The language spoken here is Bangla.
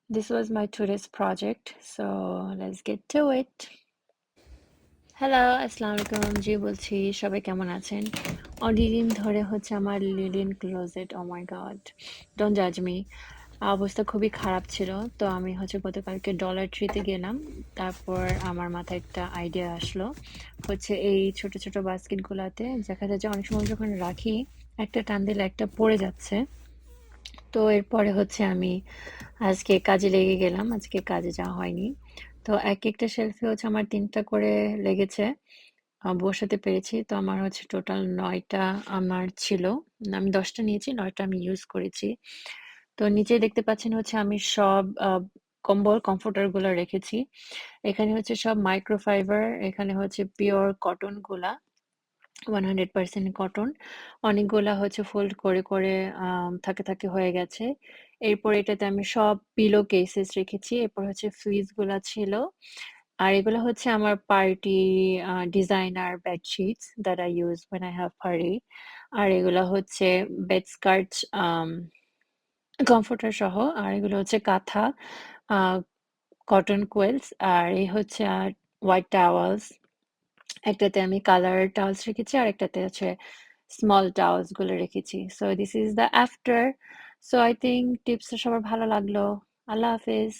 This was my today's project, so let's get to it. Hello, আসসালামু আলাইকুম। জি বলছি, সবাই কেমন আছেন? অনেকদিন ধরে হচ্ছে আমার linen closet, oh my god, don't জাজ মি, অবস্থা খুবই খারাপ ছিল। তো আমি হচ্ছে গতকালকে ডলার ট্রিতে গেলাম। তারপর আমার মাথায় একটা আইডিয়া আসলো, হচ্ছে এই ছোট ছোট বাস্কেটগুলাতে দেখা যায় যে অনেক সময় যখন রাখি, একটা টান দিলে একটা পড়ে যাচ্ছে। তো এরপরে হচ্ছে আমি আজকে কাজে লেগে গেলাম। আজকে কাজে যাওয়া হয়নি। তো একেকটা শেলফে হচ্ছে আমার ৩ টা করে লেগেছে। বসাতে পেরেছি। তো আমার হচ্ছে টোটাল ৯ টা আমার ছিল। আমি ১০ টা নিয়েছি, ৯ টা আমি ইউজ করেছি। তো নিচে দেখতে পাচ্ছেন হচ্ছে আমি সব কম্বল, কমফোর্টার গুলা রেখেছি। এখানে হচ্ছে সব মাইক্রোফাইবার, এখানে হচ্ছে পিওর কটন গুলা। 100% কটন। অনেকগুলা হচ্ছে ফোল্ড করে করে থাকে থাকে হয়ে গেছে। এরপর এটাতে আমি সব পিলো কেসেস রেখেছি। এরপর হচ্ছে ফ্লিস গুলা ছিল। আর এগুলো হচ্ছে আমার party designer bedsheets that I use when I have party। আর এগুলা হচ্ছে বেড স্কার্ট, কমফোর্টার সহ। আর এগুলো হচ্ছে কাঁথা, কটন কোয়েলস। আর এই হচ্ছে হোয়াইট টাওয়ালস। একটাতে আমি কালার টাওয়ালস রেখেছি, আর একটাতে হচ্ছে স্মল টাওয়ালস গুলো রেখেছি। So this is the after. So I think টিপসটা সবার ভালো লাগলো। আল্লাহ হাফেজ।